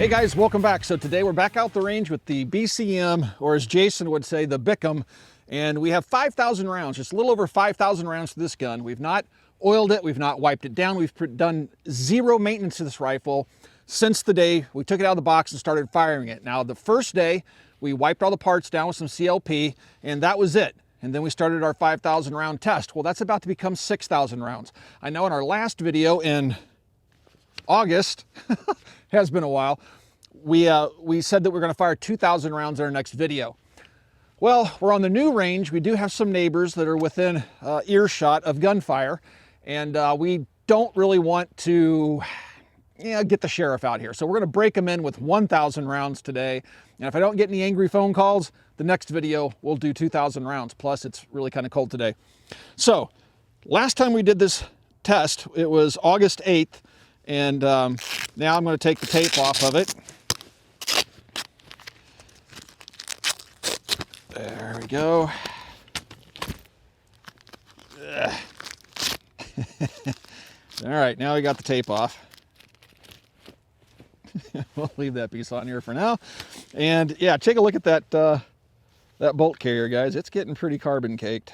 Hey guys, welcome back. So today we're back out the range with the BCM, or as Jason would say, the BCM, and we have 5,000 rounds, just a little over 5,000 rounds to this gun. We've not oiled it, we've not wiped it down, we've done zero maintenance to this rifle since the day we took it out of the box and started firing it. Now the first day, we wiped all the parts down with some CLP, and that was it. And then we started our 5,000 round test. Well, that's about to become 6,000 rounds. I know in our last video in August, has been a while, we said that we're going to fire 2,000 rounds in our next video. Well, we're on the new range. We do have some neighbors that are within earshot of gunfire, and we don't really want to get the sheriff out here. So we're going to break them in with 1,000 rounds today. And if I don't get any angry phone calls, the next video we'll do 2,000 rounds. Plus, it's really kind of cold today. So last time we did this test, it was August 8th. And now I'm going to take the tape off of it. There we go. All right, now we got the tape off. We'll leave that piece on here for now. And yeah, take a look at that that bolt carrier, guys. It's getting pretty carbon caked.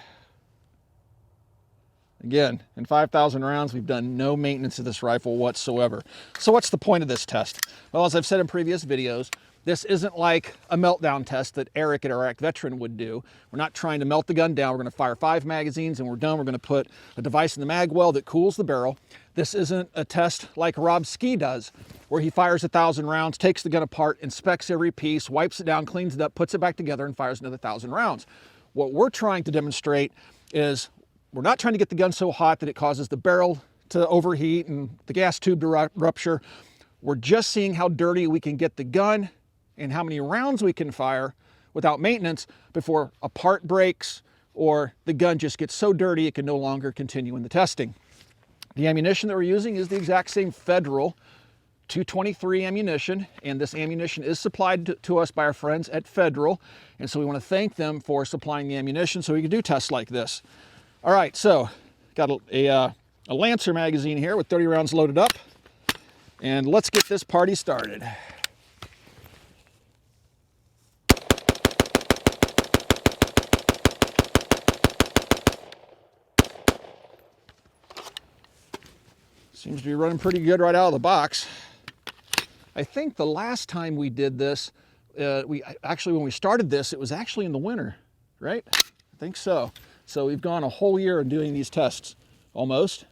Again, in 5,000 rounds, we've done no maintenance to this rifle whatsoever. So what's the point of this test? Well, as I've said in previous videos, this isn't like a meltdown test that Eric at Iraq Veteran would do. We're not trying to melt the gun down. We're going to fire 5 magazines and we're done. We're going to put a device in the mag well that cools the barrel. This isn't a test like Rob Ski does, where he fires 1,000 rounds, takes the gun apart, inspects every piece, wipes it down, cleans it up, puts it back together, and fires another 1,000 rounds. What we're trying to demonstrate is we're not trying to get the gun so hot that it causes the barrel to overheat and the gas tube to rupture. We're just seeing how dirty we can get the gun and how many rounds we can fire without maintenance before a part breaks or the gun just gets so dirty it can no longer continue in the testing. The ammunition that we're using is the exact same Federal 223 ammunition, and this ammunition is supplied to us by our friends at Federal, and so we want to thank them for supplying the ammunition so we can do tests like this. All right, so got a Lancer magazine here with 30 rounds loaded up, and let's get this party started. Seems to be running pretty good right out of the box. I think the last time we did this, when we started this, it was actually in the winter, right? I think so. So we've gone a whole year in doing these tests, almost.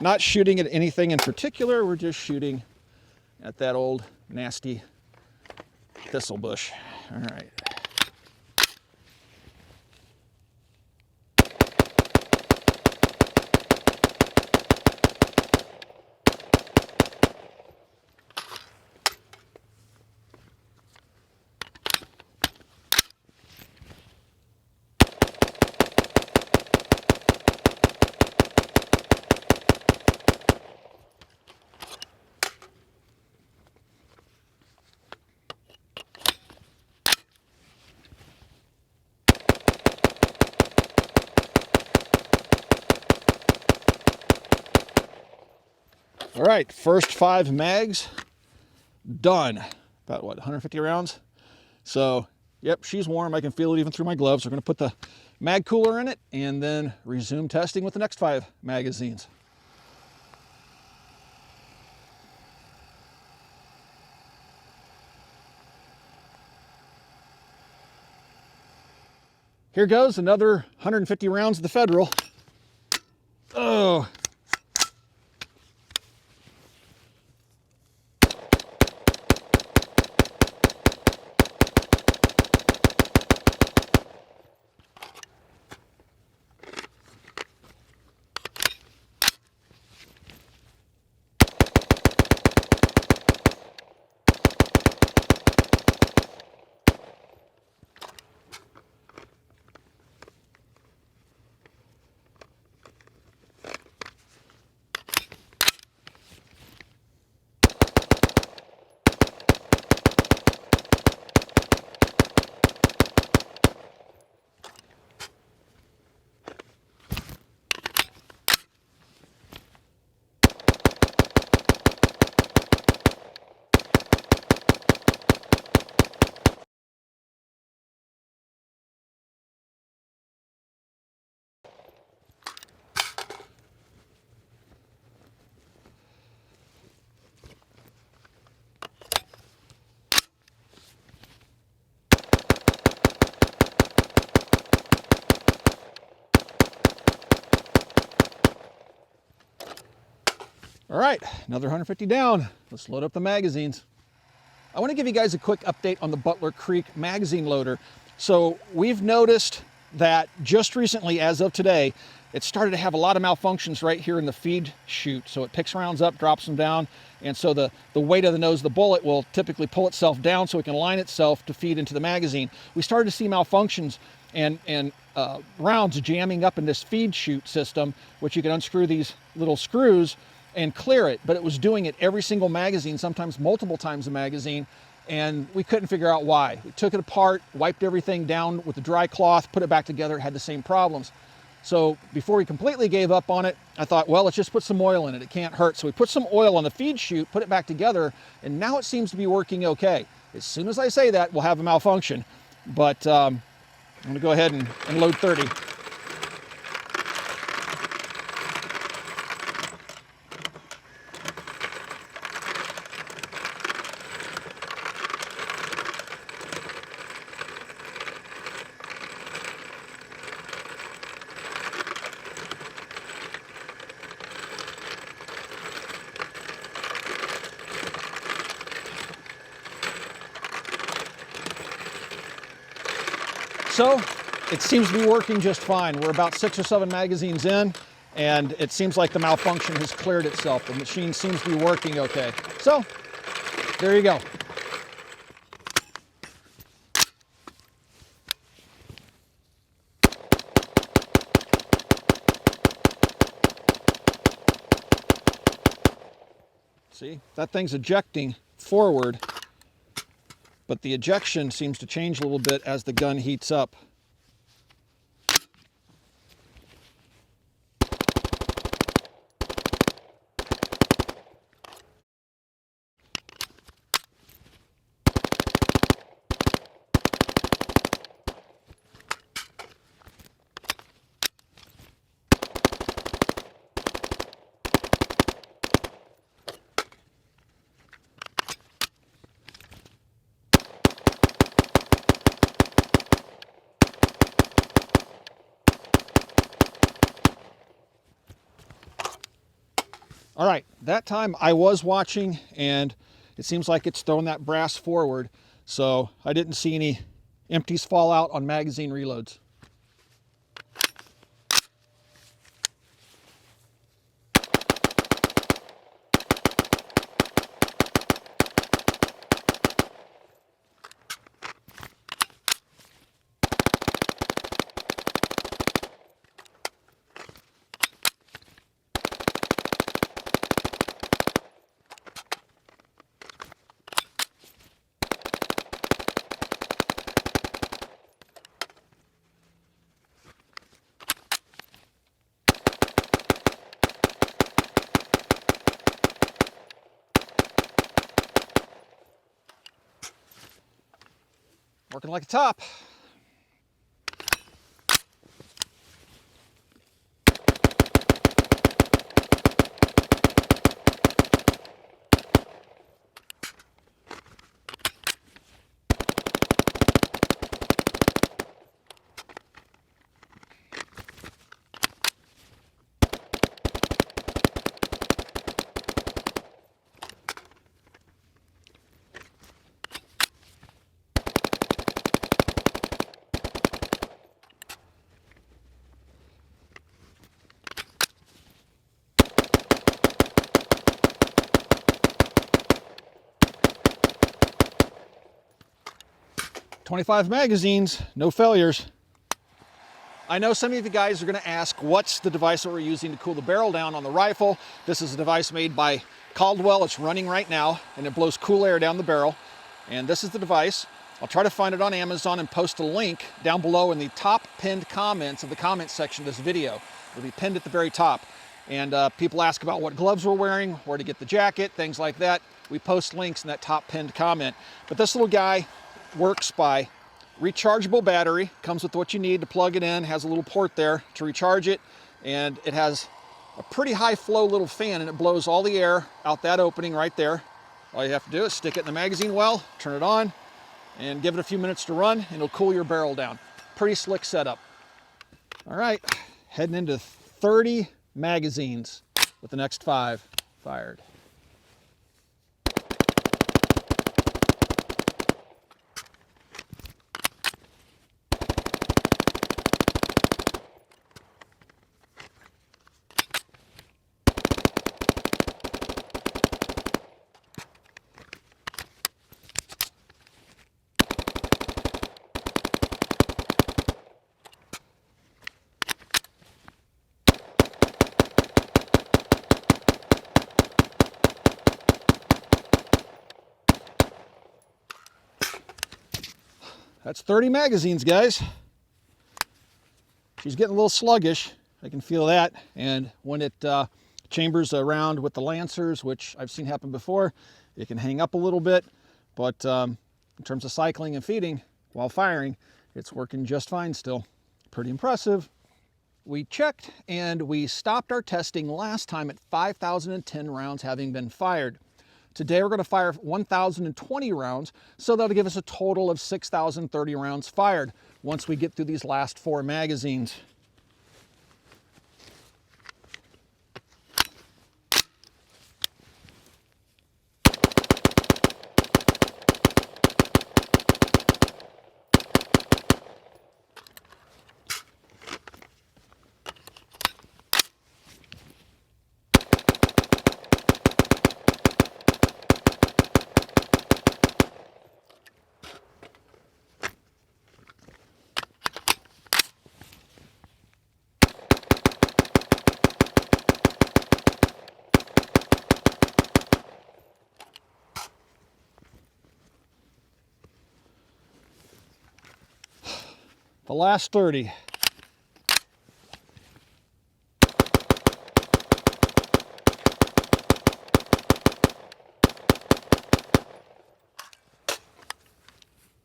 Not shooting at anything in particular, we're just shooting at that old nasty thistle bush. All right. All right, first 5 mags done. About what, 150 rounds? So, yep, she's warm. I can feel it even through my gloves. We're going to put the mag cooler in it and then resume testing with the next 5 magazines. Here goes another 150 rounds of the Federal. Oh. All right, another 150 down. Let's load up the magazines. I want to give you guys a quick update on the Butler Creek magazine loader. So we've noticed that just recently, as of today, it started to have a lot of malfunctions right here in the feed chute. So it picks rounds up, drops them down, and so the weight of the nose of the bullet will typically pull itself down so it can align itself to feed into the magazine. We started to see malfunctions and rounds jamming up in this feed chute system, which you can unscrew these little screws and clear it, but it was doing it every single magazine, sometimes multiple times a magazine, and we couldn't figure out why. We took it apart, wiped everything down with a dry cloth, put it back together, it had the same problems. So before we completely gave up on it, I thought, well, let's just put some oil in it, it can't hurt. So we put some oil on the feed chute, put it back together, and now it seems to be working okay. As soon as I say that, we'll have a malfunction, but I'm gonna go ahead and load 30. So it seems to be working just fine. We're about 6 or 7 magazines in, and it seems like the malfunction has cleared itself. The machine seems to be working okay. So there you go. See, that thing's ejecting forward, but the ejection seems to change a little bit as the gun heats up. All right, that time I was watching, and it seems like it's throwing that brass forward, so I didn't see any empties fall out on magazine reloads. Working like a top. "25 magazines, no failures." I know some of you guys are going to ask, what's the device that we're using to cool the barrel down on the rifle? This is a device made by Caldwell. It's running right now, and it blows cool air down the barrel. And this is the device. I'll try to find it on Amazon and post a link down below in the top pinned comments of the comment section of this video. It'll be pinned at the very top. And people ask about what gloves we're wearing, where to get the jacket, things like that. We post links in that top pinned comment. But this little guy works by rechargeable battery, comes with what you need to plug it in, has a little port there to recharge it, and it has a pretty high flow little fan, and it blows all the air out that opening right there. All you have to do is stick it in the magazine well, turn it on, and give it a few minutes to run, and it'll cool your barrel down. Pretty slick setup. All right, heading into 30 magazines with the next 5. fired. That's 30 magazines, guys. She's getting a little sluggish. I can feel that. And when it chambers around with the lancers, which I've seen happen before, it can hang up a little bit. But in terms of cycling and feeding while firing, it's working just fine still. Pretty impressive. We checked and we stopped our testing last time at 5,010 rounds having been fired. Today we're going to fire 1,020 rounds, so that'll give us a total of 6,030 rounds fired once we get through these last 4 magazines. The last 30.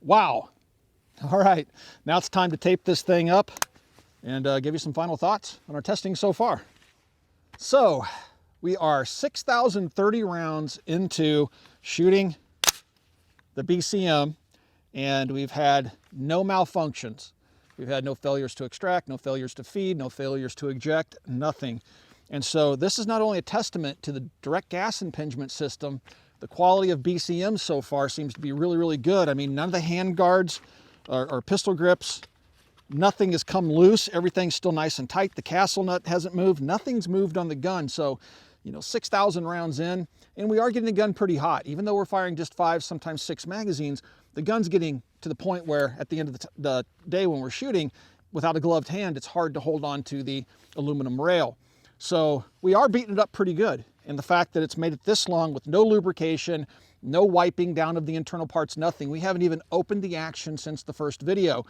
Wow. All right, now it's time to tape this thing up and give you some final thoughts on our testing so far. So we are 6,030 rounds into shooting the BCM, and we've had no malfunctions. We've had no failures to extract, no failures to feed, no failures to eject, nothing. And so this is not only a testament to the direct gas impingement system, the quality of BCM so far seems to be really, really good. I mean, none of the hand guards or pistol grips, nothing has come loose. Everything's still nice and tight. The castle nut hasn't moved. Nothing's moved on the gun. So, 6,000 rounds in, and we are getting the gun pretty hot. Even though we're firing just 5, sometimes 6 magazines, the gun's getting to the point where at the end of the day when we're shooting, without a gloved hand, it's hard to hold on to the aluminum rail. So we are beating it up pretty good. And the fact that it's made it this long with no lubrication, no wiping down of the internal parts, nothing. We haven't even opened the action since the first video.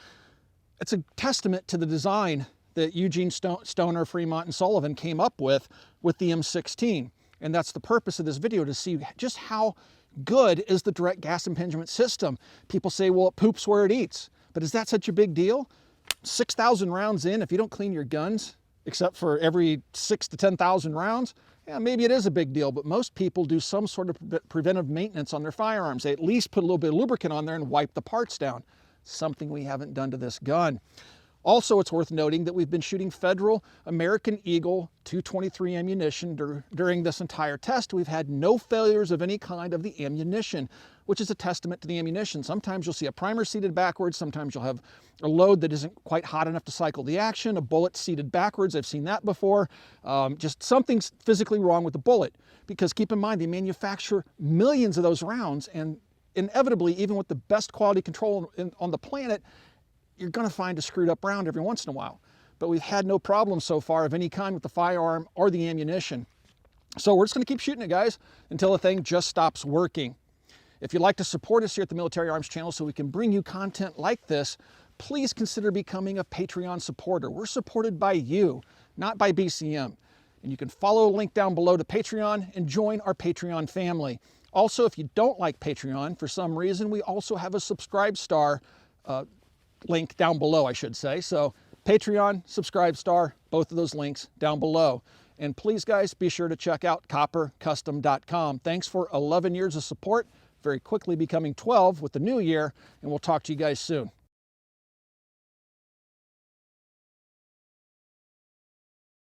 It's a testament to the design that Eugene Stoner, Fremont, and Sullivan came up with the M16. And that's the purpose of this video, to see just how good is the direct gas impingement system. People say, well, it poops where it eats. But is that such a big deal? 6,000 rounds in, if you don't clean your guns, except for every 6,000 to 10,000 rounds, yeah, maybe it is a big deal, but most people do some sort of preventive maintenance on their firearms. They at least put a little bit of lubricant on there and wipe the parts down. Something we haven't done to this gun. Also, it's worth noting that we've been shooting federal American Eagle 223 ammunition during this entire test. We've had no failures of any kind of the ammunition, which is a testament to the ammunition. Sometimes you'll see a primer seated backwards. Sometimes you'll have a load that isn't quite hot enough to cycle the action, a bullet seated backwards. I've seen that before. Just something's physically wrong with the bullet, because keep in mind, they manufacture millions of those rounds, and inevitably, even with the best quality control on the planet, you're going to find a screwed up round every once in a while. But we've had no problems so far of any kind with the firearm or the ammunition. So we're just going to keep shooting it, guys, until the thing just stops working. If you'd like to support us here at the Military Arms channel so we can bring you content like this, please consider becoming a Patreon supporter. We're supported by you, not by BCM. And you can follow a link down below to Patreon and join our Patreon family. Also, if you don't like Patreon for some reason, we also have a Subscribe Star link down below, I should say. So Patreon, Subscribe Star, both of those links down below. And please, guys, be sure to check out coppercustom.com. Thanks for 11 years of support, very quickly becoming 12 with the new year, and we'll talk to you guys soon.